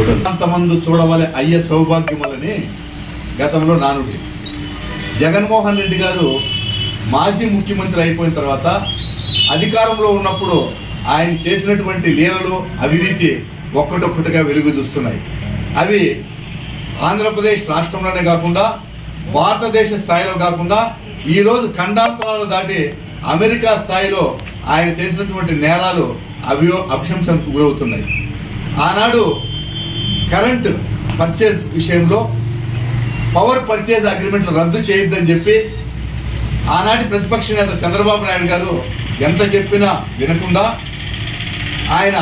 అంతమంది చూడవలే అయ్యే సౌభాగ్యములని గతంలో నానుడి. జగన్మోహన్ రెడ్డి గారు మాజీ ముఖ్యమంత్రి అయిపోయిన తర్వాత అధికారంలో ఉన్నప్పుడు ఆయన చేసినటువంటి లీలలు అవినీతి ఒక్కటొక్కటిగా వెలుగు చూస్తున్నాయి. అవి ఆంధ్రప్రదేశ్ రాష్ట్రంలోనే కాకుండా భారతదేశ స్థాయిలో కాకుండా ఈరోజు ఖండాంతరాలు దాటి అమెరికా స్థాయిలో ఆయన చేసినటువంటి నేరాలు అభిశంసనకు గురవుతున్నాయి. ఆనాడు కరెంట్ పర్చేజ్ విషయంలో పవర్ పర్చేజ్ అగ్రిమెంట్లు రద్దు చేయొద్దని చెప్పి ఆనాటి ప్రతిపక్ష నేత చంద్రబాబు నాయుడు గారు ఎంత చెప్పినా వినకుండా ఆయన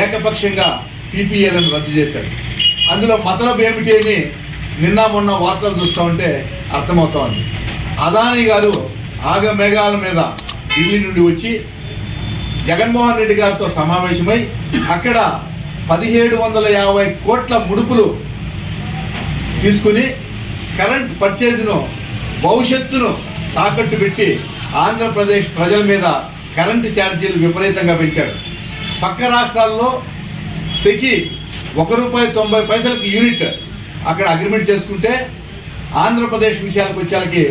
ఏకపక్షంగా పీపీఏలను రద్దు చేశాడు. అందులో మతలబు ఏమిటి అని నిన్న మొన్న వార్తలు చూస్తూ ఉంటే అర్థమవుతా ఉంది. అదానీ గారు ఆగమేఘాల మీద ఢిల్లీ నుండి వచ్చి జగన్మోహన్ రెడ్డి గారితో సమావేశమై అక్కడ 1750 కోట్ల ముడుపులు తీసుకుని కరెంట్ పర్చేజ్ను భవిష్యత్తును తాకట్టు పెట్టి ఆంధ్రప్రదేశ్ ప్రజల మీద కరెంటు ఛార్జీలు విపరీతంగా పెంచాడు. పక్క రాష్ట్రాల్లో సెకి ₹1.90 యూనిట్ అక్కడ అగ్రిమెంట్ చేసుకుంటే ఆంధ్రప్రదేశ్ విషయాలకు వచ్చేకి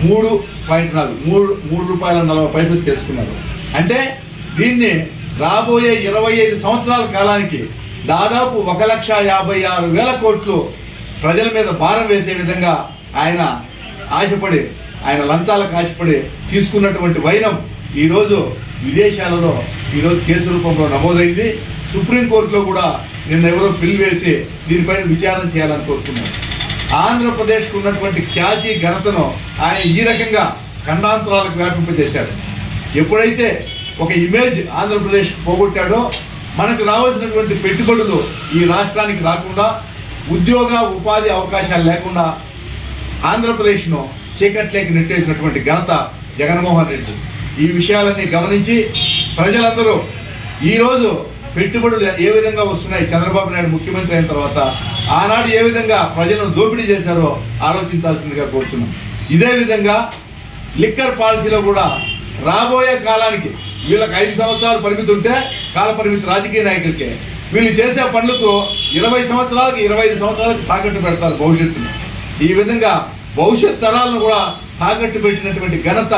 ₹3.40 చేసుకున్నారు. అంటే దీన్ని రాబోయే 25 సంవత్సరాల కాలానికి దాదాపు 1,56,000 కోట్లు ప్రజల మీద భారం వేసే విధంగా ఆయన ఆశపడి ఆయన లంచాలకు ఆశపడి తీసుకున్నటువంటి వైనం ఈరోజు విదేశాలలో ఈరోజు కేసు రూపంలో నమోదైంది. సుప్రీంకోర్టులో కూడా నిన్న ఎవరో బిల్ వేసి దీనిపైన విచారణ చేయాలని కోరుతున్నారు. ఆంధ్రప్రదేశ్కు ఉన్నటువంటి ఖ్యాతి ఘనతను ఆయన ఈ రకంగా ఖండాంతరాలకు వ్యాపింపజేశాడు. ఎప్పుడైతే ఒక ఇమేజ్ ఆంధ్రప్రదేశ్ పోగొట్టాడో మనకు రావాల్సినటువంటి పెట్టుబడులు ఈ రాష్ట్రానికి రాకుండా ఉద్యోగ ఉపాధి అవకాశాలు లేకుండా ఆంధ్రప్రదేశ్ను చీకట్లేకి నెట్టేసినటువంటి ఘనత జగన్మోహన్ రెడ్డి. ఈ విషయాలన్నీ గమనించి ప్రజలందరూ ఈరోజు పెట్టుబడులు ఏ విధంగా వస్తున్నాయి, చంద్రబాబు నాయుడు ముఖ్యమంత్రి అయిన తర్వాత ఆనాడు ఏ విధంగా ప్రజలను దోపిడీ చేశారో ఆలోచించాల్సిందిగా కోరుతున్నాం. ఇదే విధంగా లిక్కర్ పాలసీలో కూడా రాబోయే కాలానికి వీళ్ళకి 5 సంవత్సరాలు పరిమితి ఉంటే కాల పరిమితి రాజకీయ నాయకులకే, వీళ్ళు చేసే పనులకు 20 సంవత్సరాలకి 25 సంవత్సరాలకి తాకట్టు పెడతారు భవిష్యత్తును. ఈ విధంగా భవిష్యత్ తరాలను కూడా తాకట్టు పెట్టినటువంటి ఘనత,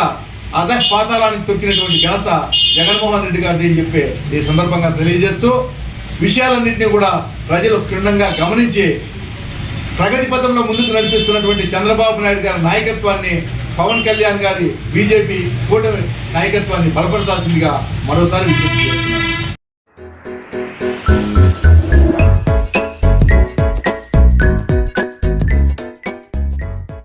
పాతాళానికి తొక్కినటువంటి ఘనత జగన్మోహన్ రెడ్డి గారిది అని చెప్పి ఈ సందర్భంగా తెలియజేస్తూ విషయాలన్నింటినీ కూడా ప్రజలు క్షుణ్ణంగా గమనించి ప్రగతి పథంలో ముందుకు నడిపిస్తున్నటువంటి చంద్రబాబు నాయుడు గారి నాయకత్వాన్ని, పవన్ కళ్యాణ్ గారి బీజేపీ కూటమి నాయకత్వాన్ని బలపరచాల్సిందిగా మరోసారి విజ్ఞప్తి చేస్తున్నారు.